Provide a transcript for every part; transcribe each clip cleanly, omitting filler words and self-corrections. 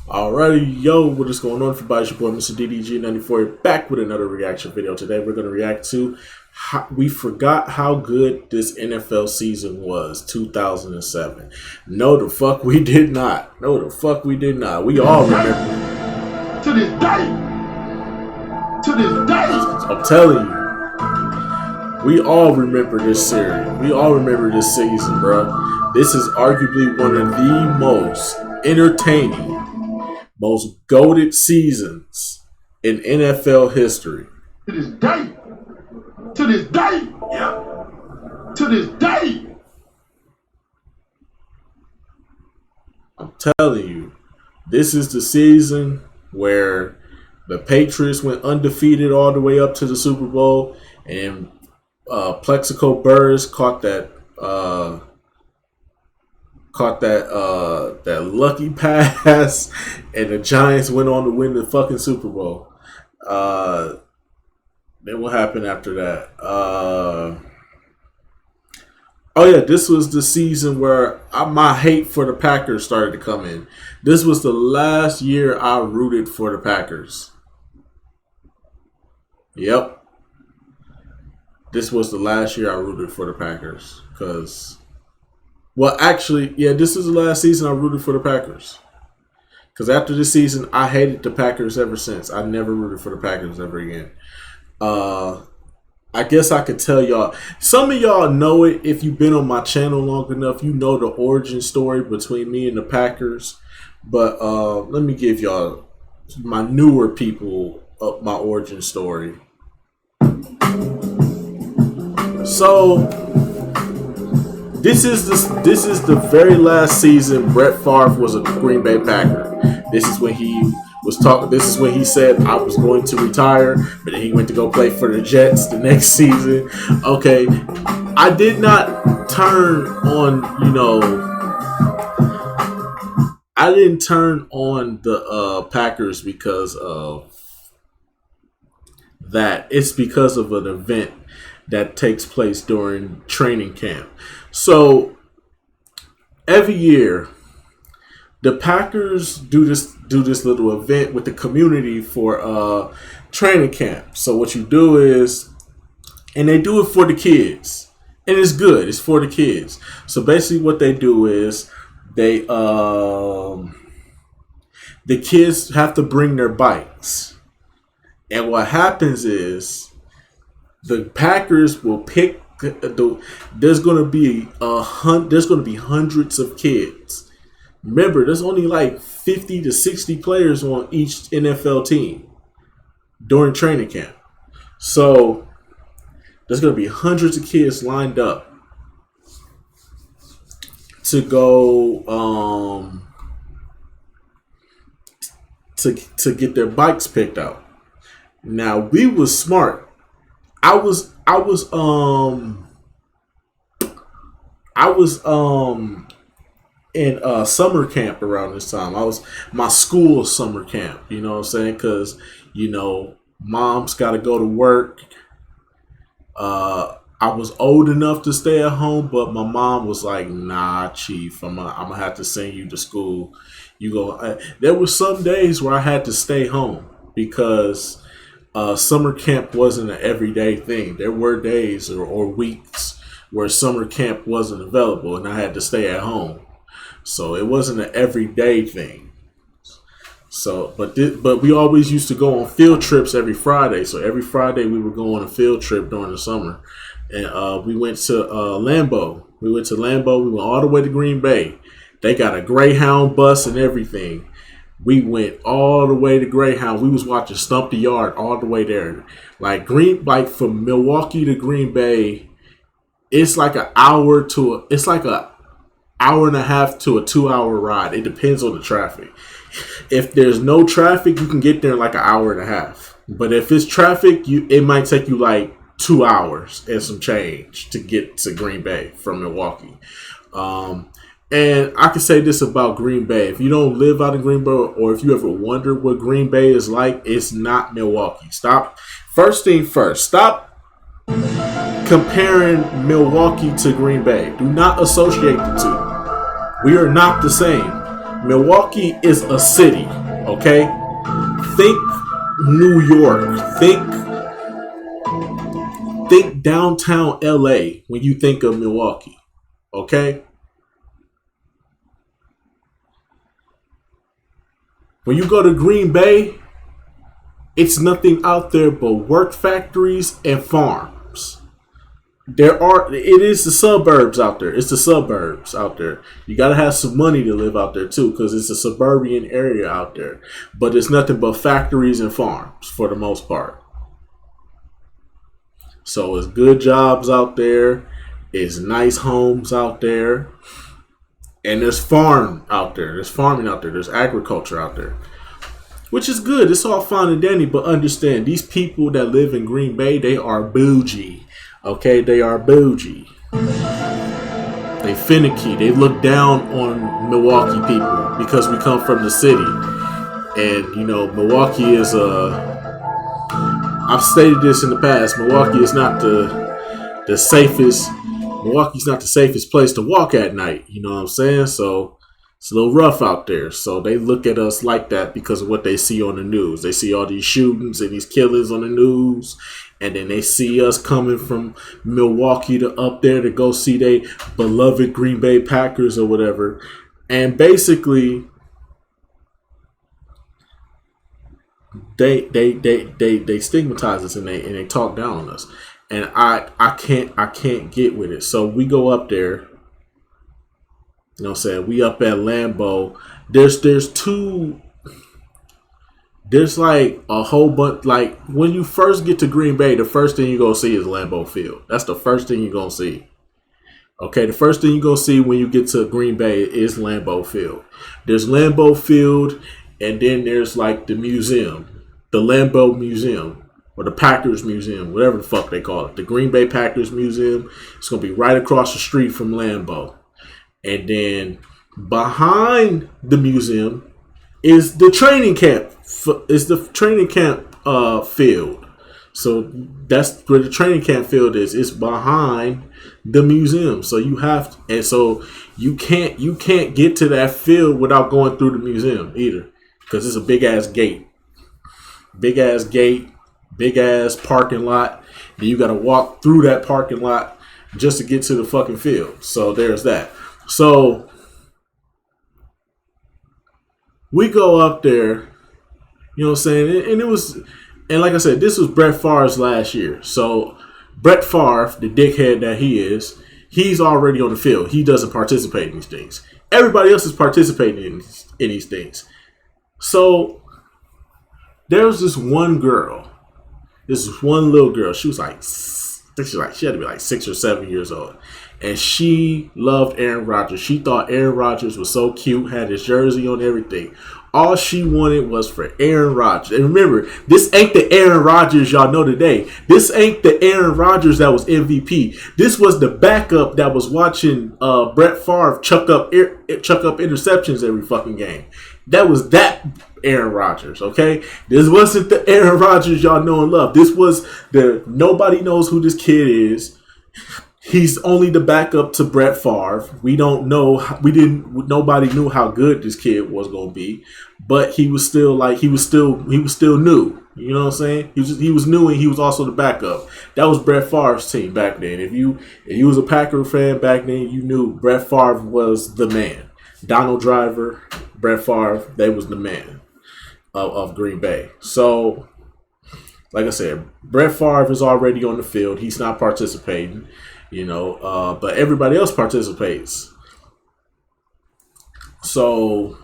Alrighty, yo, what is going on? Everybody, it's your boy, Mr. DDG94, back with another reaction video. Today, we're going to react to we forgot how good this NFL season was, 2007. No, the fuck we did not. No, the fuck we did not. We all remember. To this day. I'm telling you. We all remember this series. We all remember this season, bro. This is arguably one of the most entertaining, most goated seasons in NFL history. To this day. To this day. Yeah. To this day. I'm telling you, this is the season where the Patriots went undefeated all the way up to the Super Bowl, and Plexico Burress caught that lucky pass, and the Giants went on to win the fucking Super Bowl. Then what happened after that? Oh yeah, this was the season where my hate for the Packers started to come in. This was the last year I rooted for the Packers. Yep. This was the last year I rooted for the Packers. This is the last season I rooted for the Packers. Because after this season, I hated the Packers ever since. I never rooted for the Packers ever again. I guess I could tell y'all. Some of y'all know it. If you've been on my channel long enough, you know the origin story between me and the Packers. But let me give y'all, my newer people, my origin story. So this is the very last season Brett Favre was a Green Bay Packer. This is when he was talking. This is when he said I was going to retire, but then he went to go play for the Jets the next season. Okay, I did not turn on. I didn't turn on the Packers because of that. It's because of an event that takes place during training camp. So every year, the Packers do this little event with the community for training camp. So what you do is, and they do it for the kids, and it's good. It's for the kids. So basically, what they do is they the kids have to bring their bikes, and what happens is the Packers will pick. There's going to be hundreds of kids. Remember, there's only like 50 to 60 players on each NFL team during training camp. So there's going to be hundreds of kids lined up to go to get their bikes picked out. Now, we was smart. I was in summer camp around this time. I was my school summer camp, you know what I'm saying? Because, mom's got to go to work. I was old enough to stay at home, but my mom was like, nah, Chief, I'm gonna have to send you to school. There were some days where I had to stay home because summer camp wasn't an everyday thing. There were days or weeks where summer camp wasn't available and I had to stay at home. So it wasn't an everyday thing. So, but we always used to go on field trips every Friday. So every Friday we would go on a field trip during the summer, and we went to Lambeau. We went all the way to Green Bay. They got a Greyhound bus and everything. We went all the way to Greyhound. We was watching Stump the Yard all the way there. Like from Milwaukee to Green Bay, it's like an hour and a half to a 2-hour ride. It depends on the traffic. If there's no traffic, you can get there in like an hour and a half. But if it's traffic, it might take you like 2 hours and some change to get to Green Bay from Milwaukee. And I can say this about Green Bay. If you don't live out in Green Bay, or if you ever wonder what Green Bay is like, it's not Milwaukee. First thing first, stop comparing Milwaukee to Green Bay. Do not associate the two. We are not the same. Milwaukee is a city, okay? Think New York. Think downtown LA when you think of Milwaukee, okay? When you go to Green Bay, it's nothing out there but work factories and farms. It is the suburbs out there. It's the suburbs out there. You gotta have some money to live out there too, because it's a suburban area out there. But it's nothing but factories and farms for the most part. So it's good jobs out there. It's nice homes out there. And there's farm out there. There's farming out there. There's agriculture out there. Which is good. It's all fine and dandy. But understand, these people that live in Green Bay, they are bougie. Okay? They are bougie. They finicky. They look down on Milwaukee people because we come from the city. And, you know, Milwaukee is I've stated this in the past. Milwaukee is not the safest. Milwaukee's not the safest place to walk at night. You know what I'm saying? So it's a little rough out there. So they look at us like that because of what they see on the news. They see all these shootings and these killings on the news. And then they see us coming from Milwaukee to up there to go see their beloved Green Bay Packers or whatever. And basically, they stigmatize us and they talk down on us. And I can't get with it. So we go up there. You know what I'm saying? We up at Lambeau. There's like a whole bunch. Like when you first get to Green Bay, the first thing you're going to see is Lambeau Field. That's the first thing you're going to see. Okay, the first thing you're going to see when you get to Green Bay is Lambeau Field. There's Lambeau Field, and then there's like the museum, the Lambeau Museum. Or the Packers Museum, whatever the fuck they call it. The Green Bay Packers Museum. It's going to be right across the street from Lambeau. And then behind the museum is the training camp. Field. So that's where the training camp field is. It's behind the museum. So you have, and so you can't get to that field without going through the museum either. Because it's a big ass gate. Big ass parking lot. And you got to walk through that parking lot just to get to the fucking field. So there's that. So we go up there, you know what I'm saying? And like I said, this was Brett Favre's last year. So Brett Favre, the dickhead that he is, he's already on the field. He doesn't participate in these things. Everybody else is participating in these things. So there was this one girl. This one little girl. She was like, she had to be like 6 or 7 years old. And she loved Aaron Rodgers. She thought Aaron Rodgers was so cute, had his jersey on, everything. All she wanted was for Aaron Rodgers. And remember, this ain't the Aaron Rodgers y'all know today. This ain't the Aaron Rodgers that was MVP. This was the backup that was watching Brett Favre chuck up interceptions every fucking game. That was that Aaron Rodgers, okay? This wasn't the Aaron Rodgers y'all know and love. This was nobody knows who this kid is. He's only the backup to Brett Favre. We don't know. Nobody knew how good this kid was going to be, but he was still new. You know what I'm saying? He was new, and he was also the backup. That was Brett Favre's team back then. If you was a Packer fan back then, you knew Brett Favre was the man. Donald Driver, Brett Favre, they was the man of Green Bay. So, like I said, Brett Favre is already on the field. He's not participating. You know, but everybody else participates. So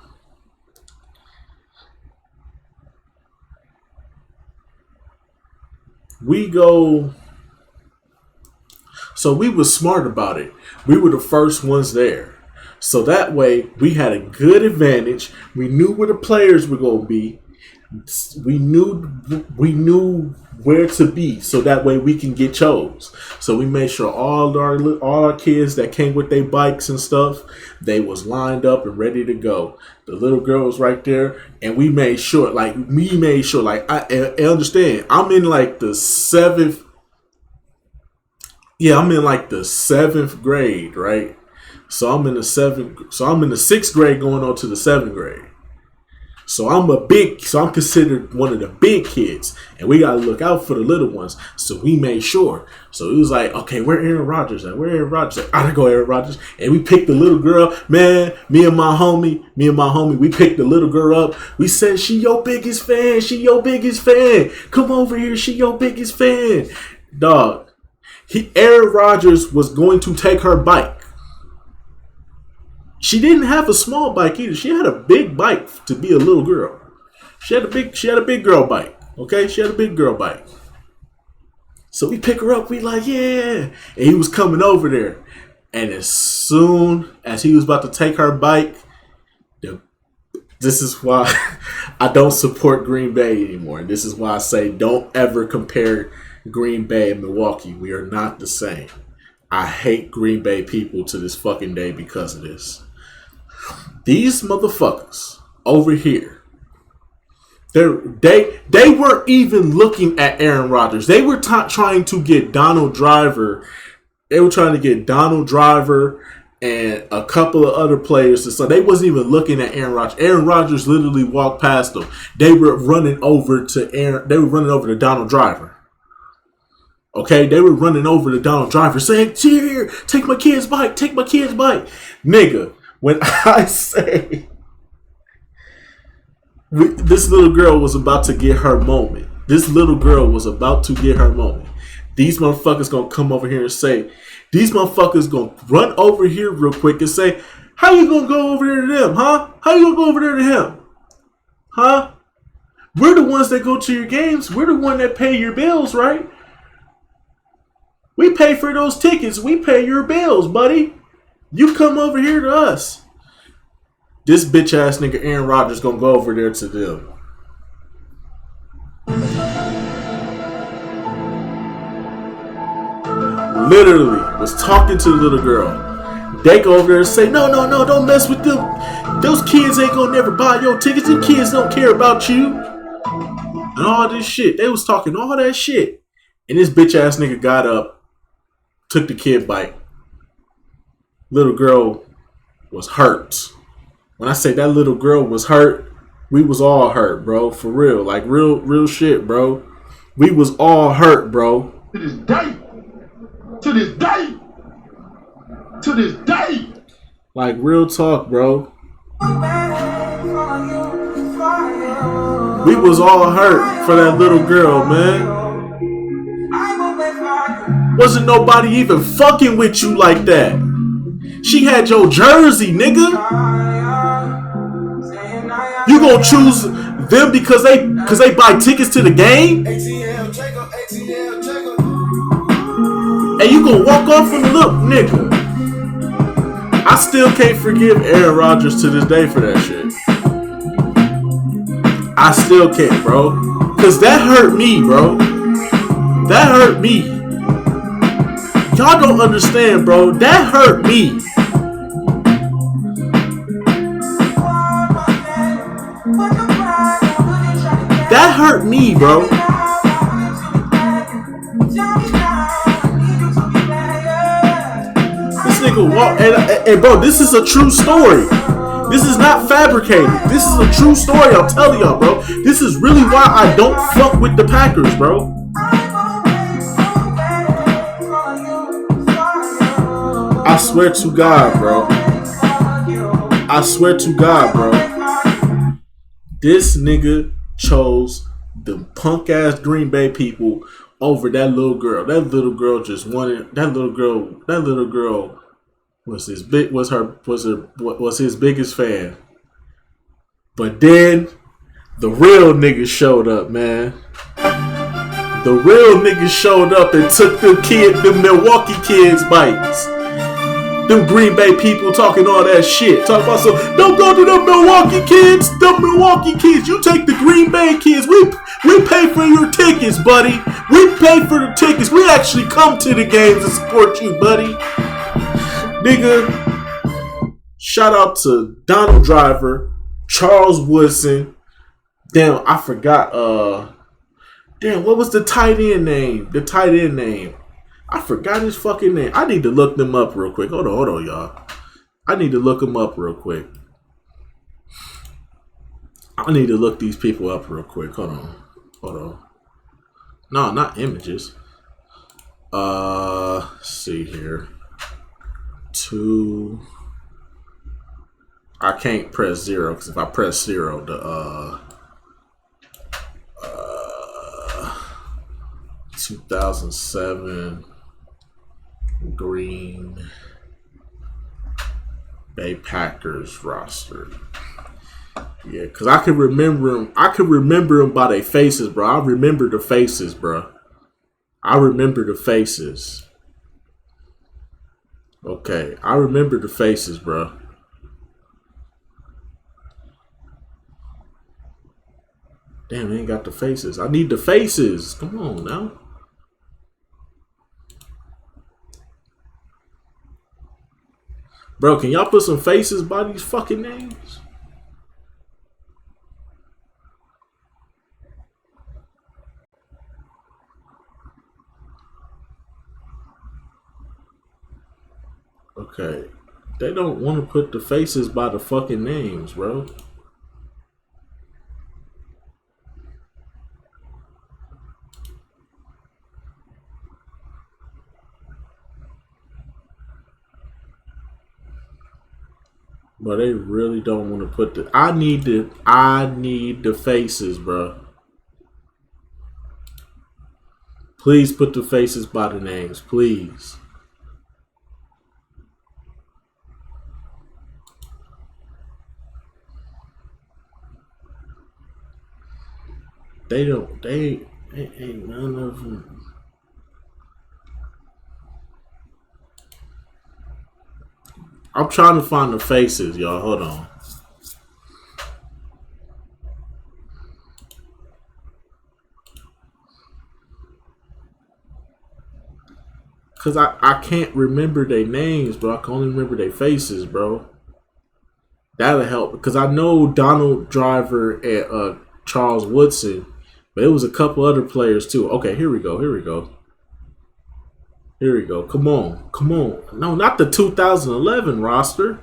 we were smart about it. We were the first ones there. So that way we had a good advantage. We knew where the players were going to be. We knew where to be, so that way we can get chose. So we made sure all our kids that came with their bikes and stuff, they was lined up and ready to go. The little girl was right there, and we made sure, I understand. I'm in like the seventh. Yeah, I'm in like the 7th grade, right? So I'm in the sixth grade going on to the seventh grade. So I'm considered one of the big kids, and we gotta look out for the little ones. So we made sure. So it was like, okay, where Aaron Rodgers at? Where Aaron Rodgers at? I go Aaron Rodgers, and we picked the little girl. Man, me and my homie, we picked the little girl up. We said, she your biggest fan. She your biggest fan. Come over here. She your biggest fan. Dog. Aaron Rodgers was going to take her bike. She didn't have a small bike either. She had a big bike to be a little girl. She had a big girl bike. Okay, she had a big girl bike. So we pick her up. We like, yeah. And he was coming over there. And as soon as he was about to take her bike, this is why I don't support Green Bay anymore. And this is why I say don't ever compare Green Bay and Milwaukee. We are not the same. I hate Green Bay people to this fucking day because of this. These motherfuckers over here, they weren't even looking at Aaron Rodgers. They were trying to get Donald Driver. They were trying to get Donald Driver and a couple of other players. So they wasn't even looking at Aaron Rodgers. Aaron Rodgers literally walked past them. They were running over to Donald Driver. Okay, they were running over to Donald Driver saying, here, take my kid's bike, take my kid's bike. Nigga, when I say this little girl was about to get her moment. This little girl was about to get her moment. These motherfuckers gonna come over here and say, these motherfuckers gonna run over here real quick and say, how you gonna go over there to them, huh? How you gonna go over there to him? Huh? We're the ones that go to your games. We're the one that pay your bills, right? We pay for those tickets. We pay your bills, buddy. You come over here to us. This bitch ass nigga Aaron Rodgers gonna go over there to them. Literally was talking to the little girl. They go over there and say, no, don't mess with them. Those kids ain't gonna never buy your tickets. Them kids don't care about you. And all this shit. They was talking all that shit. And this bitch ass nigga got up, took the kid bike. Little girl was hurt. When I say that little girl was hurt, we was all hurt, bro. For real. Like real shit, bro. We was all hurt, bro. To this day. To this day. To this day. Like real talk, bro. We was all hurt for that little girl, man. Wasn't nobody even fucking with you like that. She had your jersey, nigga. You gonna choose them because they buy tickets to the game? And you gonna walk off from the look, nigga. I still can't forgive Aaron Rodgers to this day for that shit. I still can't, bro. Cause that hurt me, bro. That hurt me. Y'all don't understand, bro. That hurt me. That hurt me, bro. This nigga walk and bro, this is a true story. This is not fabricated. This is a true story. I'm telling y'all, bro. This is really why I don't fuck with the Packers, bro. I swear to God, bro. I swear to God, bro. This nigga chose the punk ass Green Bay people over that little girl. That little girl just wanted. That little girl was his biggest fan. But then the real niggas showed up, man. The real niggas showed up and took the Milwaukee kids' bikes. Them Green Bay people talking all that shit. Talk about don't go to the Milwaukee kids. The Milwaukee kids. You take the Green Bay kids. We pay for your tickets, buddy. We pay for the tickets. We actually come to the games and support you, buddy. Nigga. Shout out to Donald Driver, Charles Woodson. Damn, I forgot. Damn, what was the tight end name? The tight end name. I forgot his fucking name. I need to look them up real quick. Hold on, y'all. I need to look them up real quick. I need to look these people up real quick. Hold on. No, not images. Let's see here. I can't press 0 because if I press 0, the 2007 Green Bay Packers roster. Yeah, because I can remember them. I can remember them by their faces, bro. I remember the faces, bro. I remember the faces. Okay, I remember the faces, bro. Damn, they ain't got the faces. I need the faces. Come on now. Bro, can y'all put some faces by these fucking names? Okay. They don't want to put the faces by the fucking names, bro. But they really don't want to put the. I need the faces, bro. Please put the faces by the names, please. They don't. They ain't none of them. I'm trying to find the faces, y'all. Hold on. Because I can't remember their names, bro. I can only remember their faces, bro. That'll help. Because I know Donald Driver and Charles Woodson. But it was a couple other players, too. Okay, here we go. Here we go. Come on. No, not the 2011 roster.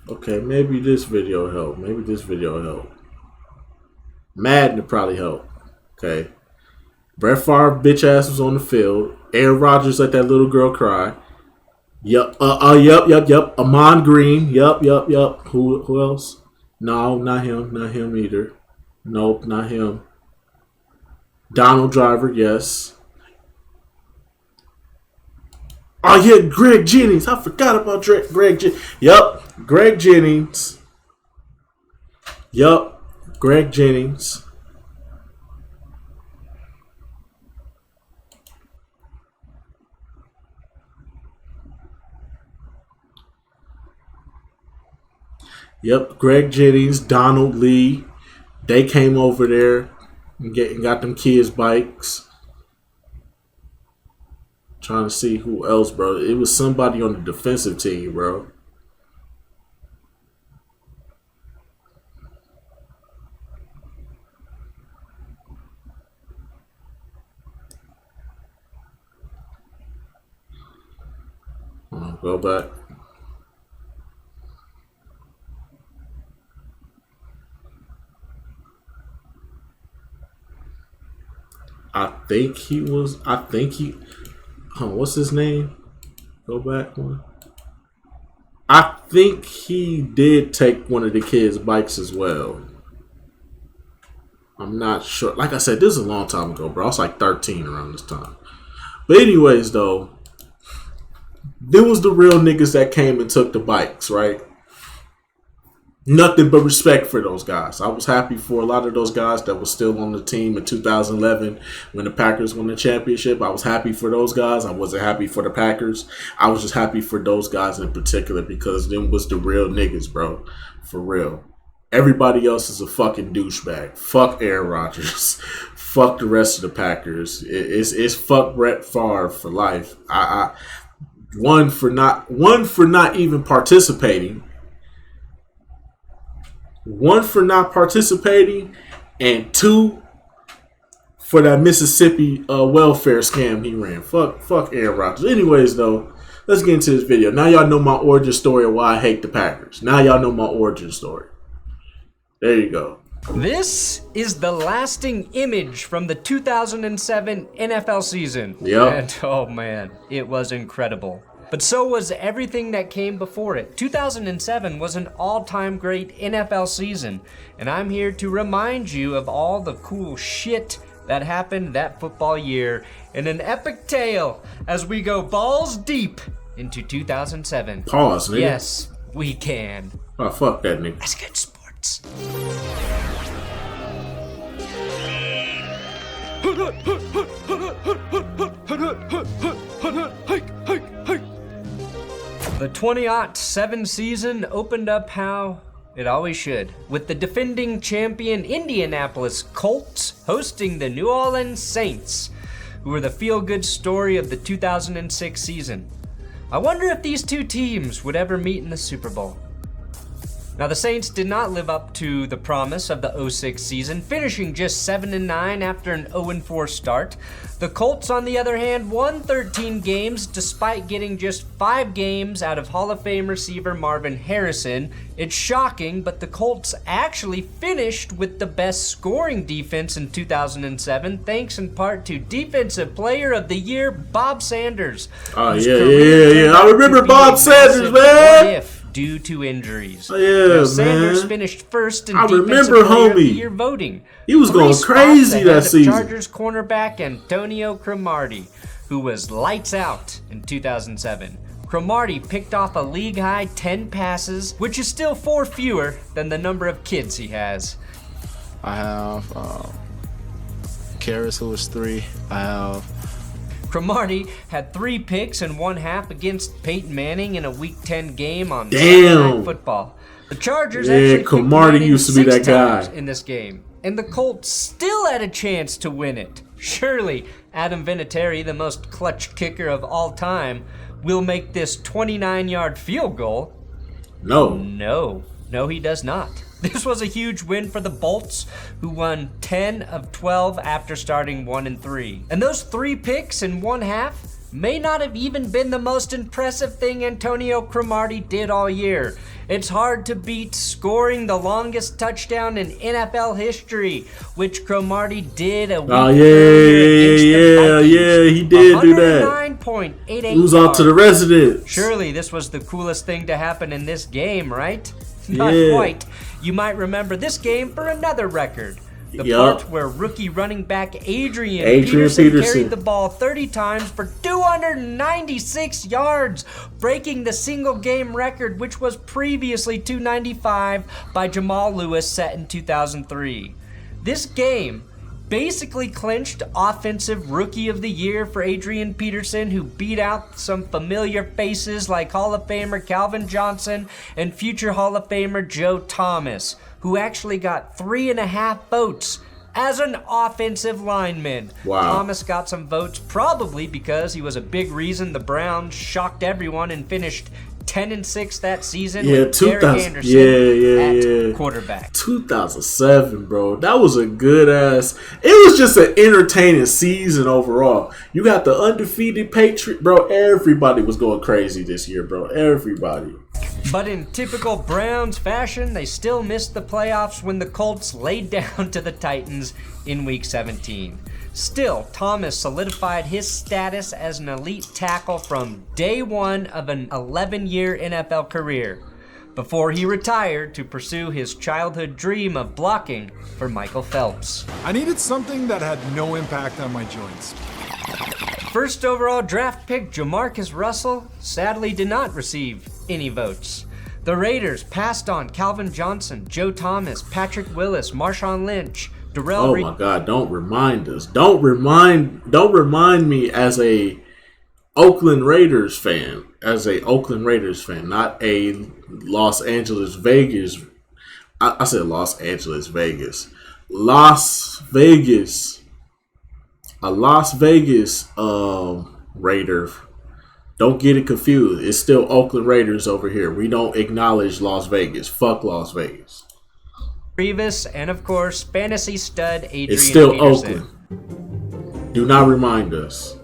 Okay, maybe this video help. Madden would probably help. Okay. Brett Favre bitch ass was on the field. Aaron Rodgers let that little girl cry. Yup. Yup. Amon Green. Yup. Who else? No, not him either. Nope, not him. Donald Driver, yes. Oh yeah, Greg Jennings. I forgot about Greg Jennings. Yup, Greg Jennings. Yup, Greg Jennings. Yep, Greg Jennings, Donald Lee. They came over there and got them kids' bikes. Trying to see who else, bro. It was somebody on the defensive team, bro. Go back. I think he. What's his name? Go back one. I think he did take one of the kids' bikes as well. I'm not sure. Like I said, this is a long time ago, bro. I was like 13 around this time. But anyways, though, there was the real niggas that came and took the bikes, right? Nothing but respect for those guys. I was happy for a lot of those guys that were still on the team in 2011 when the Packers won the championship. I was happy for those guys. I wasn't happy for the Packers. I was just happy for those guys in particular because them was the real niggas, bro. For real. Everybody else is a fucking douchebag. Fuck Aaron Rodgers. Fuck the rest of the Packers. It's fuck Brett Favre for life. One for not even participating. 1 for not participating, and 2 for that Mississippi welfare scam he ran. Fuck Aaron Rodgers. Anyways, though, let's get into this video. Now y'all know my origin story of why I hate the Packers. Now y'all know my origin story. There you go. This is the lasting image from the 2007 NFL season. Yep. And oh man, it was incredible. But so was everything that came before it. 2007 was an all-time great NFL season, and I'm here to remind you of all the cool shit that happened that football year in an epic tale as we go balls deep into 2007. Pause, nigga. Yes, we can. Oh, fuck that nigga. Let's get sports. The 2007 season opened up how it always should, with the defending champion Indianapolis Colts hosting the New Orleans Saints, who were the feel-good story of the 2006 season. I wonder if these two teams would ever meet in the Super Bowl. Now, the Saints did not live up to the promise of the 06 season, finishing just 7-9 after an 0-4 start. The Colts, on the other hand, won 13 games despite getting just 5 games out of Hall of Fame receiver Marvin Harrison. It's shocking, but the Colts actually finished with the best scoring defense in 2007, thanks in part to Defensive Player of the Year Bob Sanders. Oh, yeah. I remember Bob Sanders, man. Due to injuries. Oh, yeah, now, Sanders man. finished first in I Defensive remember, Player of the homie. Year voting. He was 3 going spots crazy ahead that of season. Chargers cornerback Antonio Cromartie, who was lights out in 2007. Cromartie picked off a league-high 10 passes, which is still 4 fewer than the number of kids he has. I have Karras, who was 3. I have Cromartie had 3 picks and 1/2 against Peyton Manning in a Week 10 game on Damn. Sunday Night Football. The Chargers Yeah, actually Cromartie picked used to be 6 that guy. times in this game, and the Colts still had a chance to win it. Surely, Adam Vinatieri, the most clutch kicker of all time, will make this 29-yard field goal. No, he does not. This was a huge win for the Bolts, who won 10 of 12 after starting 1-3. And those 3 picks in 1/2 may not have even been the most impressive thing Antonio Cromartie did all year. It's hard to beat scoring the longest touchdown in NFL history, which Cromartie did a week earlier against the Vikings. he did do that. 109.88 He was out to the residents. Surely this was the coolest thing to happen in this game, right? Not Yeah. quite. You might remember this game for another record. The Yup. part where rookie running back Adrian Peterson. carried the ball 30 times for 296 yards, breaking the single game record, which was previously 295 by Jamal Lewis, set in 2003. This game basically clinched Offensive Rookie of the Year for Adrian Peterson, who beat out some familiar faces like Hall of Famer Calvin Johnson and future Hall of Famer Joe Thomas, who actually got 3.5 votes as an offensive lineman. Wow. Thomas got some votes probably because he was a big reason the Browns shocked everyone and finished 10-6 that season with Derek Anderson at quarterback. 2007, bro. That was a good ass. It was just an entertaining season overall. You got the undefeated Patriot, bro. Everybody was going crazy this year, bro. Everybody. But in typical Browns fashion, they still missed the playoffs when the Colts laid down to the Titans in Week 17. Still, Thomas solidified his status as an elite tackle from day one of an 11-year NFL career, before he retired to pursue his childhood dream of blocking for Michael Phelps. I needed something that had no impact on my joints. First overall draft pick Jamarcus Russell sadly did not receive any votes. The Raiders passed on Calvin Johnson, Joe Thomas, Patrick Willis, Marshawn Lynch, Darrell Reed. Oh my God! Don't remind us. Don't remind me as a Oakland Raiders fan. As a Oakland Raiders fan, not a Los Angeles Vegas. I said Los Angeles Vegas. Las Vegas. A Las Vegas Raider. Don't get it confused. It's still Oakland Raiders over here. We don't acknowledge Las Vegas. Fuck Las Vegas. Revis, and of course, fantasy stud Adrian It's still Peterson. Oakland. Do not remind us.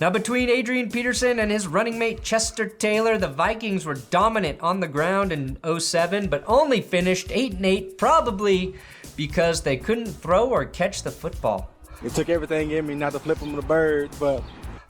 Now, between Adrian Peterson and his running mate Chester Taylor, the Vikings were dominant on the ground in 07, but only finished 8-8, probably because they couldn't throw or catch the football. It took everything in me not to flip them the bird, but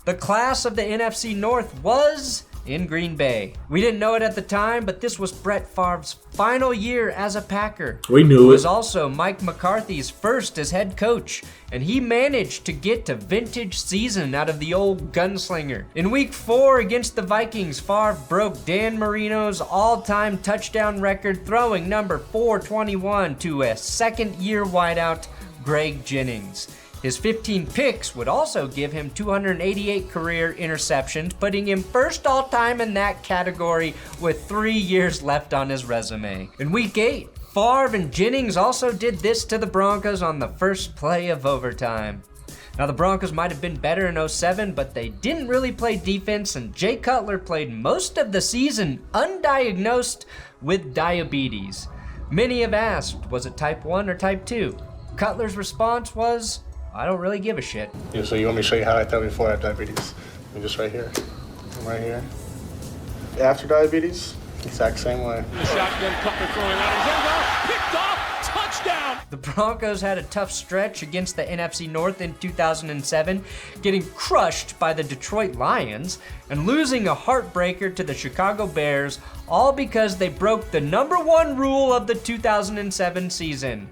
The class of the NFC North was in Green Bay. We didn't know it at the time, but this was Brett Favre's final year as a Packer. We knew It it. was also Mike McCarthy's first as head coach, and he managed to get to vintage season out of the old gunslinger. In week 4 against the Vikings, Favre broke Dan Marino's all-time touchdown record, throwing number 421 to a second-year wideout, Greg Jennings. His 15 picks would also give him 288 career interceptions, putting him first all-time in that category with 3 years left on his resume. In week 8, Favre and Jennings also did this to the Broncos on the first play of overtime. Now, the Broncos might have been better in 07, but they didn't really play defense, and Jay Cutler played most of the season undiagnosed with diabetes. Many have asked, was it type 1 or type 2? Cutler's response was, I don't really give a shit. Yeah, so you want me to show you how I felt before I had diabetes? I'm just right here. I'm right here. After diabetes, exact same way. Shotgun, Cutler throwing out his over, picked off, touchdown! The Broncos had a tough stretch against the NFC North in 2007, getting crushed by the Detroit Lions and losing a heartbreaker to the Chicago Bears, all because they broke the number 1 rule of the 2007 season.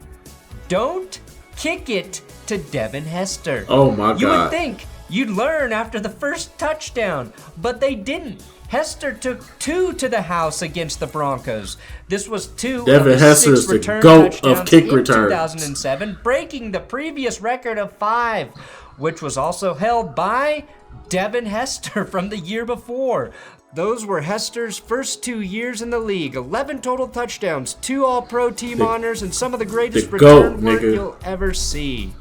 Don't kick it to Devin Hester. Oh my God. You would think you'd learn after the first touchdown, but they didn't. Hester took 2 to the house against the Broncos. This was 2 Devin of the Hester 6 is the return GOAT of touchdowns kick in returns. 2007, breaking the previous record of 5, which was also held by Devin Hester from the year before. Those were Hester's first 2 years in the league. 11 total touchdowns, 2 All-Pro team honors, and some of the greatest the GOAT, return work nigga. you'll ever see.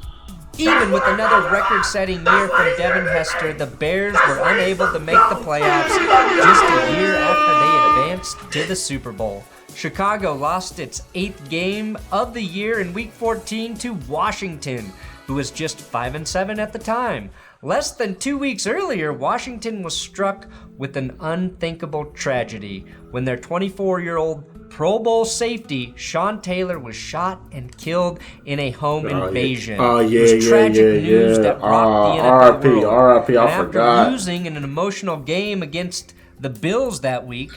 Even with another record-setting year from Devin Hester, the Bears were unable to make the playoffs just a year after they advanced to the Super Bowl. Chicago lost its 8th game of the year in Week 14 to Washington, who was just 5-7 at the time. Less than 2 weeks earlier, Washington was struck with an unthinkable tragedy when their 24-year-old Pro Bowl safety, Sean Taylor, was shot and killed in a home invasion. Oh, yeah, It was tragic news yeah. that rocked the NFL R.I.P., world. R.I.P., I And forgot. after losing in an emotional game against the Bills that week,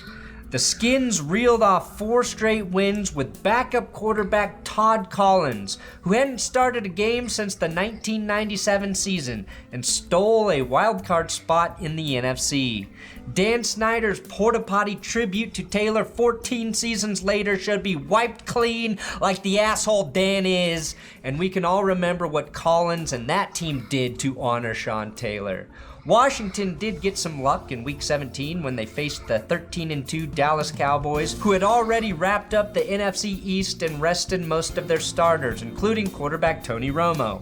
the Skins reeled off 4 straight wins with backup quarterback Todd Collins, who hadn't started a game since the 1997 season and stole a wildcard spot in the NFC. Dan Snyder's porta potty tribute to Taylor 14 seasons later should be wiped clean like the asshole Dan is, and we can all remember what Collins and that team did to honor Sean Taylor. Washington did get some luck in Week 17 when they faced the 13-2 Dallas Cowboys, who had already wrapped up the NFC East and rested most of their starters, including quarterback Tony Romo.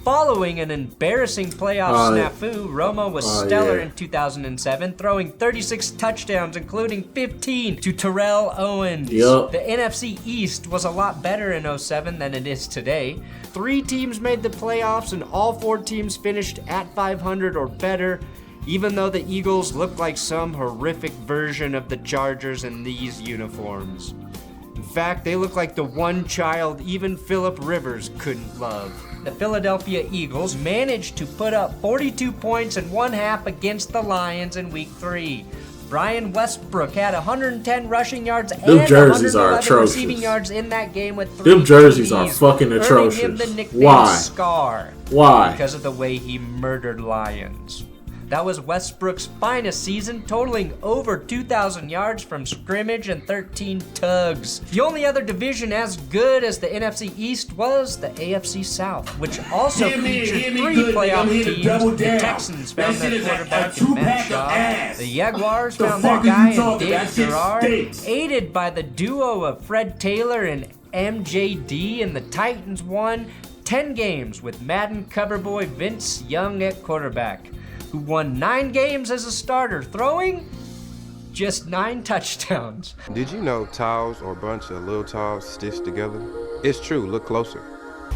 Following an embarrassing playoff snafu, Romo was stellar in 2007, throwing 36 touchdowns, including 15 to Terrell Owens. Yup. The NFC East was a lot better in 07 than it is today. 3 teams made the playoffs, and all 4 teams finished at 500 or better, even though the Eagles looked like some horrific version of the Chargers in these uniforms. In fact, they look like the one child even Phillip Rivers couldn't love. The Philadelphia Eagles managed to put up 42 points in 1/2 against the Lions in Week 3. Brian Westbrook had 110 rushing yards and jerseys are 111 atrocious. receiving yards in that game with 3 Them jerseys are TDs, fucking earning atrocious. him the nickname Why? Scar Why? because of the way he murdered Lions. That was Westbrook's finest season, totaling over 2,000 yards from scrimmage and 13 tugs. The only other division as good as the NFC East was the AFC South, which also featured 3 playoff teams. The Texans found their quarterback in Matt Schaub. The Jaguars found their guy in David Garrard, aided by the duo of Fred Taylor and MJD, and the Titans won 10 games with Madden cover boy Vince Young at quarterback, who won 9 games as a starter, throwing just 9 touchdowns. Did you know towels are a bunch of little towels stitched together? It's true, look closer.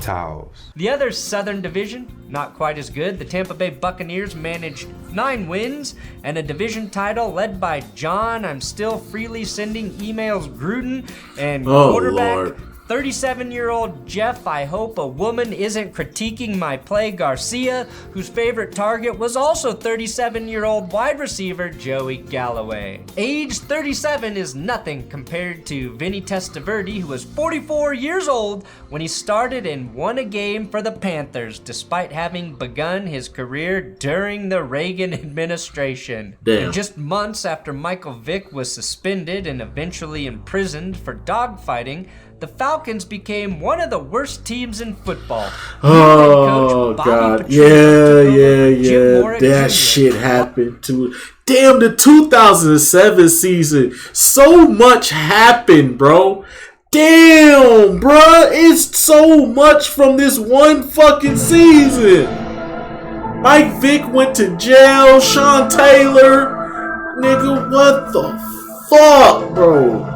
Towels. The other Southern Division, not quite as good. The Tampa Bay Buccaneers managed 9 wins and a division title led by John, I'm still freely sending emails, Gruden, and quarterback Lord. 37-year-old Jeff, I hope a woman isn't critiquing my play, Garcia, whose favorite target was also 37-year-old wide receiver Joey Galloway. Age 37 is nothing compared to Vinny Testaverde, who was 44 years old when he started and won a game for the Panthers, despite having begun his career during the Reagan administration. Damn. And just months after Michael Vick was suspended and eventually imprisoned for dogfighting, the Falcons became one of the worst teams in football. Oh, Coach Bobby God. Petrino took over Jim Yeah. Mora That Jr. shit happened too. Damn, the 2007 season. So much happened, bro. Damn, bruh. It's so much from this one fucking season. Mike Vick went to jail. Sean Taylor. Nigga, what the fuck, bro?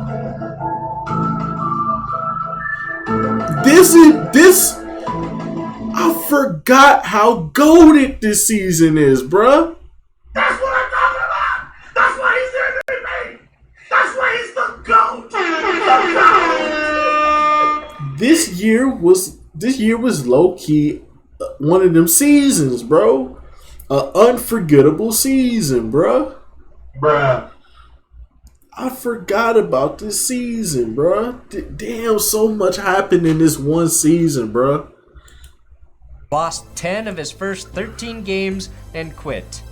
This. I forgot how goated this season is, bruh. That's what I'm talking about. That's why he's MVP. That's why he's the GOAT. The GOAT. This year was low key one of them seasons, bro. An unforgettable season, bruh. I forgot about this season, bruh. Damn, so much happened in this one season, bruh. Lost 10 of his first 13 games and quit.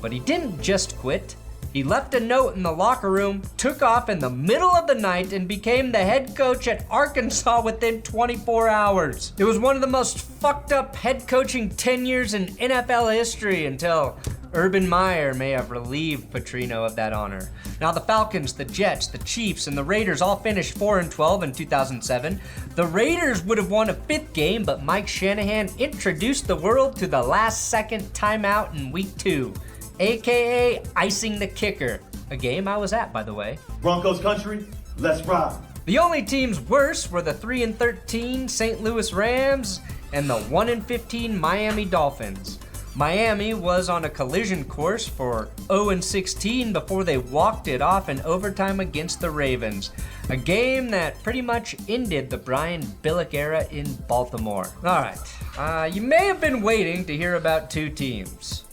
But he didn't just quit. He left a note in the locker room, took off in the middle of the night, and became the head coach at Arkansas within 24 hours. It was one of the most fucked up head coaching tenures in NFL history until Urban Meyer may have relieved Petrino of that honor. Now the Falcons, the Jets, the Chiefs, and the Raiders all finished 4-12 in 2007. The Raiders would have won a 5th game, but Mike Shanahan introduced the world to the last-second timeout in Week 2, aka icing the kicker, a game I was at, by the way. Broncos country, let's ride. The only teams worse were the 3-13 St. Louis Rams and the 1-15 Miami Dolphins. Miami was on a collision course for 0-16 before they walked it off in overtime against the Ravens, a game that pretty much ended the Brian Billick era in Baltimore. Alright, you may have been waiting to hear about 2 teams.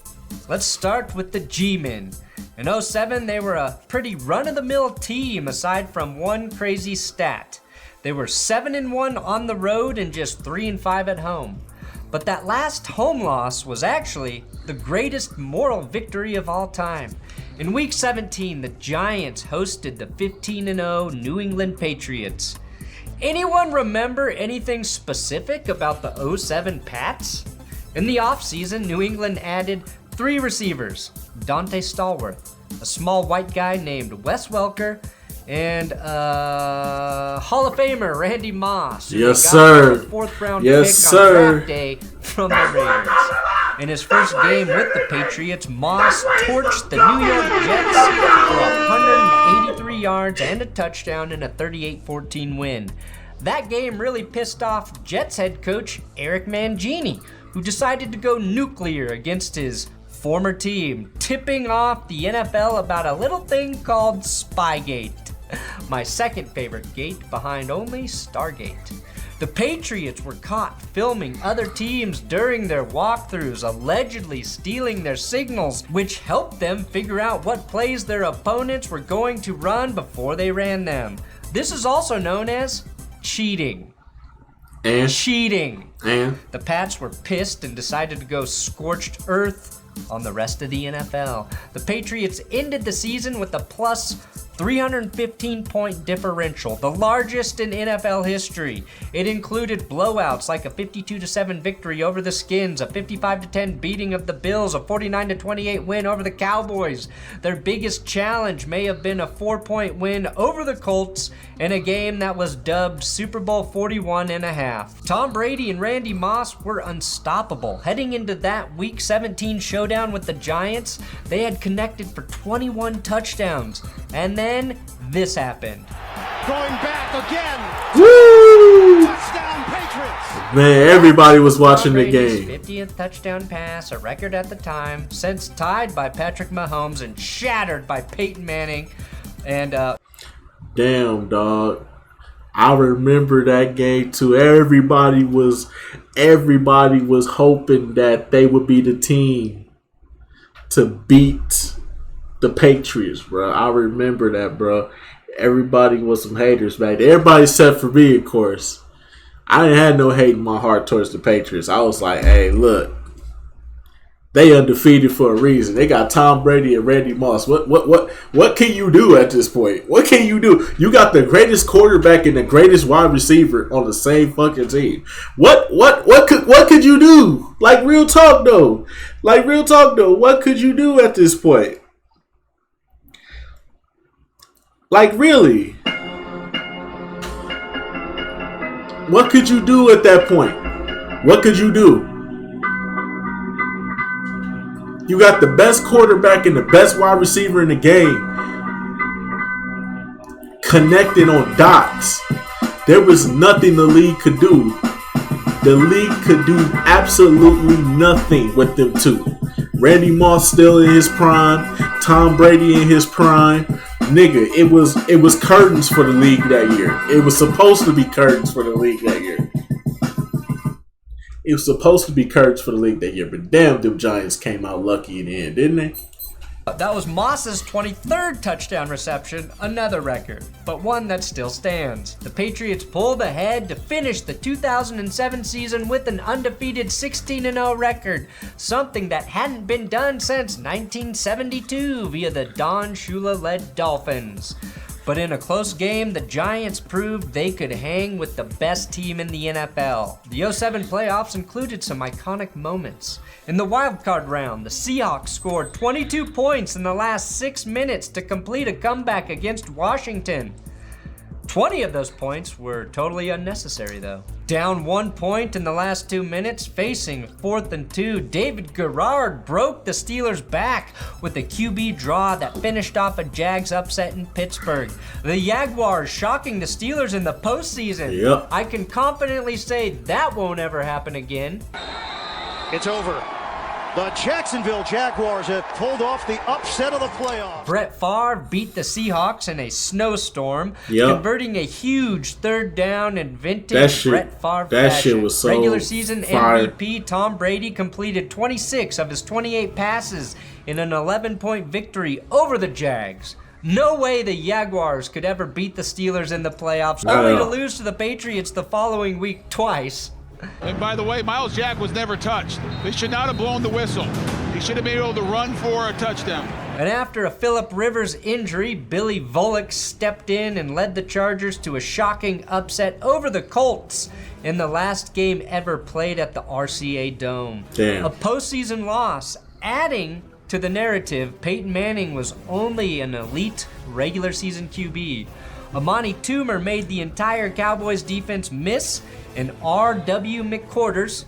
Let's start with the G-Men. In 2007, they were a pretty run-of-the-mill team aside from one crazy stat. They were 7-1 on the road and just 3-5 at home. But that last home loss was actually the greatest moral victory of all time. In Week 17, the Giants hosted the 15-0 New England Patriots. Anyone remember anything specific about the 2007 Pats? In the offseason, New England added 3 receivers: Dante Stallworth, a small white guy named Wes Welker, and Hall of Famer Randy Moss. Yes, sir. 4th round Yes, pick sir. on draft day from the Raiders. In his first game with the Patriots, Moss torched the New York Jets for 183 yards and a touchdown in a 38-14 win. That game really pissed off Jets head coach Eric Mangini, who decided to go nuclear against his former team, tipping off the NFL about a little thing called Spygate. My second favorite gate behind only Stargate. The Patriots were caught filming other teams during their walkthroughs, allegedly stealing their signals, which helped them figure out what plays their opponents were going to run before they ran them. This is also known as cheating. And Cheating. the Pats were pissed and decided to go scorched earth on the rest of the NFL. The Patriots ended the season with a plus 315-point differential, the largest in NFL history. It included blowouts like a 52-7 victory over the Skins, a 55-10 beating of the Bills, a 49-28 win over the Cowboys. Their biggest challenge may have been a 4-point win over the Colts in a game that was dubbed Super Bowl 41.5. Tom Brady and Randy Moss were unstoppable. Heading into that Week 17 showdown with the Giants, they had connected for 21 touchdowns. And then this happened. Going back again. Woo! Touchdown Patriots. Man, everybody was watching Tom the Brady's game. 50th touchdown pass, a record at the time, since tied by Patrick Mahomes and shattered by Peyton Manning. And Damn, dog. I remember that game too. Everybody was hoping that they would be the team to beat the Patriots, bro. I remember that, bro. Everybody was some haters back there. Everybody except for me, of course. I didn't have no hate in my heart towards the Patriots. I was like, hey, look. They undefeated for a reason. They got Tom Brady and Randy Moss. What can you do at this point? What can you do? You got the greatest quarterback and the greatest wide receiver on the same fucking team. What could you do? Like real talk though. What could you do at this point? Like really? What could you do at that point? What could you do? You got the best quarterback and the best wide receiver in the game connected on dots. There was nothing the league could do. The league could do absolutely nothing with them two. Randy Moss still in his prime. Tom Brady in his prime. Nigga, it was curtains for the league that year. It was supposed to be curtains for the league that year. It was supposed to be curtains for the league that year, but damn, them Giants came out lucky in the end, didn't they? that was Moss's 23rd touchdown reception, another record, but one that still stands. The Patriots pulled ahead to finish the 2007 season with an undefeated 16-0 record, something that hadn't been done since 1972 via the Don Shula-led Dolphins. But in a close game, the Giants proved they could hang with the best team in the NFL. The 07 playoffs included some iconic moments. In the wildcard round, the Seahawks scored 22 points in the last 6 minutes to complete a comeback against Washington. 20 of those points were totally unnecessary though. Down 1 point in the last 2 minutes, facing 4th and 2, David Garrard broke the Steelers' back with a QB draw that finished off a Jags upset in Pittsburgh. The Jaguars shocking the Steelers in the postseason. Yep. I can confidently say that won't ever happen again. It's over. The Jacksonville Jaguars have pulled off the upset of the playoffs. Brett Favre beat the Seahawks in a snowstorm, Yep. converting a huge third down in vintage Brett Favre that fashion. shit was so Regular season fire. MVP Tom Brady completed 26 of his 28 passes in an 11-point victory over the Jags. No way the Jaguars could ever beat the Steelers in the playoffs, Not only at to all. lose to the Patriots the following week twice. And by the way, Miles Jack was never touched. They should not have blown the whistle. He should have been able to run for a touchdown. And after a Phillip Rivers injury, Billy Volek stepped in and led the Chargers to a shocking upset over the Colts in the last game ever played at the RCA Dome. Damn. A postseason loss, adding to the narrative, Peyton Manning was only an elite regular season QB. Amani Toomer made the entire Cowboys defense miss, and R.W. McQuarters,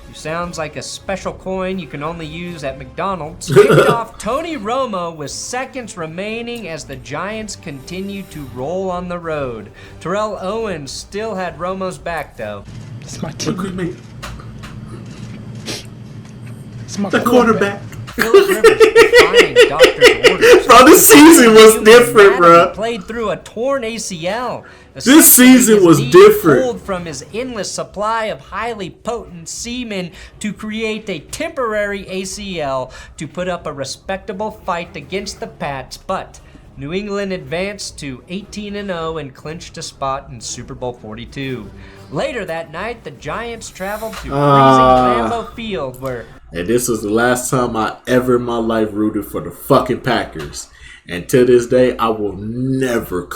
who sounds like a special coin you can only use at McDonald's, kicked off Tony Romo with seconds remaining as the Giants continued to roll on the road. Terrell Owens still had Romo's back, though. It's my Look team. at me. It's my The quarterback. Phillip Rivers defying doctor's orders. Bro, this season was different, bro. Played through a torn ACL. This season His was knee different. Pulled from his endless supply of highly potent semen to create a temporary ACL to put up a respectable fight against the Pats, but New England advanced to 18-0 and clinched a spot in Super Bowl 42. Later that night, the Giants traveled to freezing Lambeau Field, where And this was the last time I ever in my life rooted for the fucking Packers. And to this day, I will never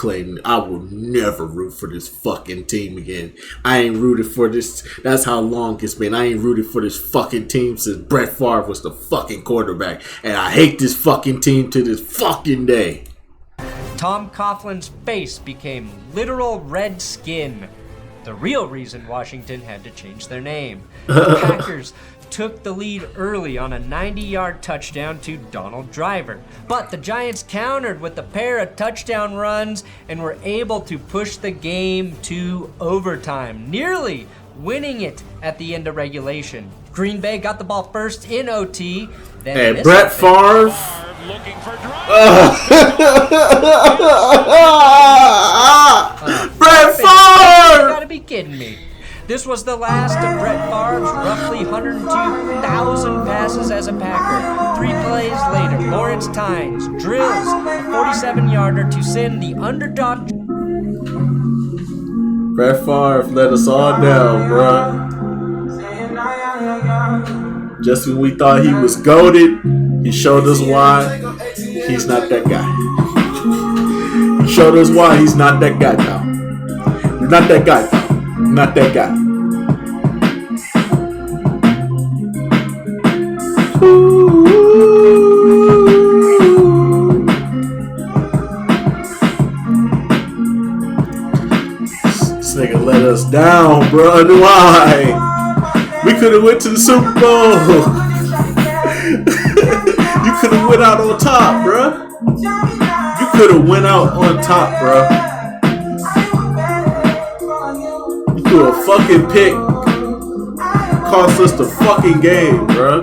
root for this fucking team again. I ain't rooted for this. That's how long it's been. I ain't rooted for this fucking team since Brett Favre was the fucking quarterback. And I hate this fucking team to this fucking day. Tom Coughlin's face became literal red skin. The real reason Washington had to change their name. The Packers took the lead early on a 90-yard touchdown to Donald Driver. But the Giants countered with a pair of touchdown runs and were able to push the game to overtime, nearly winning it at the end of regulation. Green Bay got the ball first in OT. Then Brett Favre. Looking for Brett Favre! You gotta be kidding me. This was the last of Brett Favre's roughly 102,000 passes as a Packer. 3 plays later, Lawrence Tynes drills a 47-yarder to send the underdog. Brett Favre let us all down, bruh. Just when we thought he was goated, he showed us why he's not that guy. He showed us why he's not that guy now. He's not that guy. Not that guy. This nigga let us down, bro. Why? We could have went to the Super Bowl. You could have went out on top, bro. You could have went out on top, bro. To a fucking pick cost us the fucking game, bruh.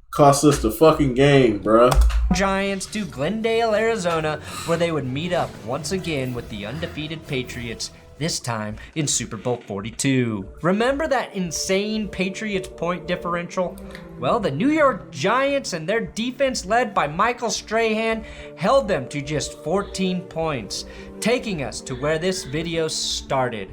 Cost us the fucking game, bruh. Giants to Glendale, Arizona, where they would meet up once again with the undefeated Patriots, this time in Super Bowl 42. Remember that insane Patriots point differential? Well, the New York Giants and their defense led by Michael Strahan held them to just 14 points, taking us to where this video started.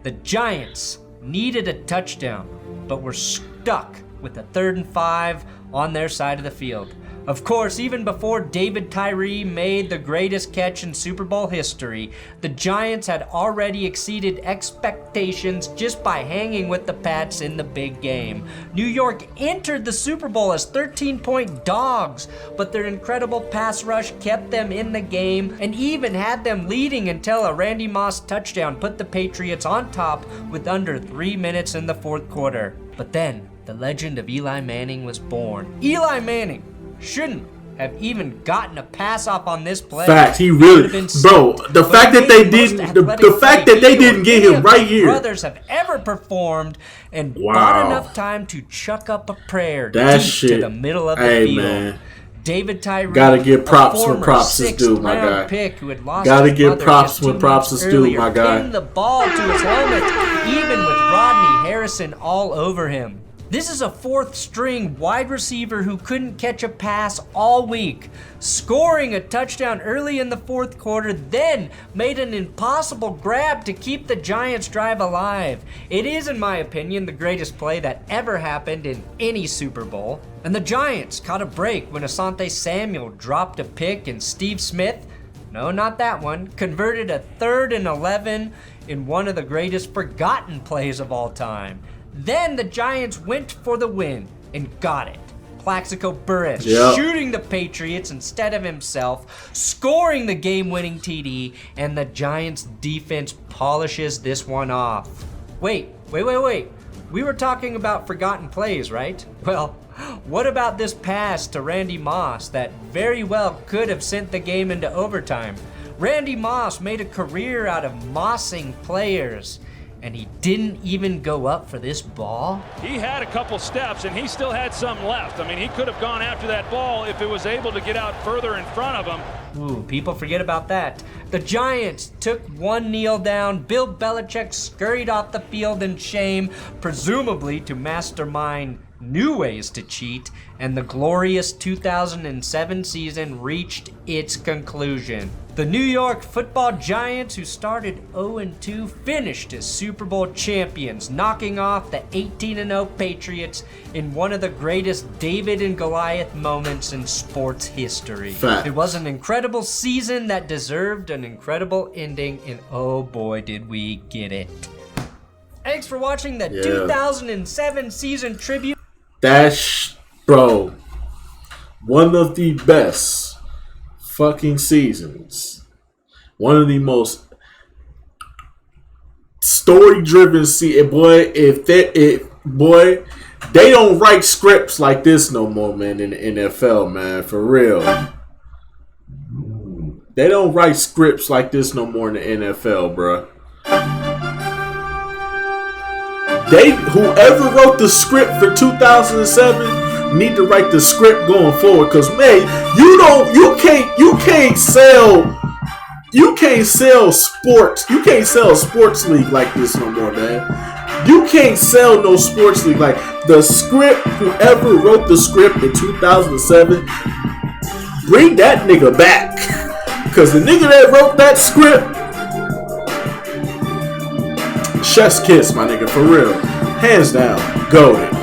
The Giants needed a touchdown, but were stuck with a 3rd and 5 on their side of the field. Of course, even before David Tyree made the greatest catch in Super Bowl history, the Giants had already exceeded expectations just by hanging with the Pats in the big game. New York entered the Super Bowl as 13-point dogs, but their incredible pass rush kept them in the game and even had them leading until a Randy Moss touchdown put the Patriots on top with under 3 minutes in the 4th quarter. But then, the legend of Eli Manning was born. Eli Manning shouldn't have even gotten a pass off on this play. Fact, he really, bro. The fact that they didn't, the fact that they didn't get him right here. Brothers have ever performed and bought enough time to chuck up a prayer that deep shit to the middle of the field. Man. David Tyree, gotta give props when props is due, my guy. Pick who had lost gotta give props when props is due, my guy. Pinned the ball to his helmet, even with Rodney Harrison all over him. This is a 4th-string wide receiver who couldn't catch a pass all week, scoring a touchdown early in the 4th quarter, then made an impossible grab to keep the Giants' drive alive. It is, in my opinion, the greatest play that ever happened in any Super Bowl. And the Giants caught a break when Asante Samuel dropped a pick and Steve Smith, no, not that one, converted a 3rd and 11 in one of the greatest forgotten plays of all time. Then the Giants went for the win and got it. Plaxico Burress shooting the Patriots instead of himself, scoring the game-winning TD, and the Giants defense polishes this one off. Wait. We were talking about forgotten plays, right? Well, what about this pass to Randy Moss that very well could have sent the game into overtime? Randy Moss made a career out of mossing players. And he didn't even go up for this ball? He had a couple steps, and he still had some left. I mean, he could have gone after that ball if it was able to get out further in front of him. Ooh, people forget about that. The Giants took one kneel down. Bill Belichick scurried off the field in shame, presumably to mastermind new ways to cheat, and the glorious 2007 season reached its conclusion. The New York Football Giants, who started 0-2, finished as Super Bowl champions, knocking off the 18-0 Patriots in one of the greatest David and Goliath moments in sports history. Fact. It was an incredible season that deserved an incredible ending, and oh boy did we get it. Thanks for watching the 2007 season tribute. Bro, one of the best fucking seasons. One of the most story-driven seasons. Boy, they don't write scripts like this no more, man, in the NFL, man, for real. They don't write scripts like this no more in the NFL, bro. Whoever wrote the script for 2007 need to write the script going forward, cause man, you can't sell sports. You can't sell a sports league like this no more, man. You can't sell no sports league like the script. Whoever wrote the script in 2007, bring that nigga back, cause the nigga that wrote that script, chef's kiss, my nigga, for real, hands down, goated.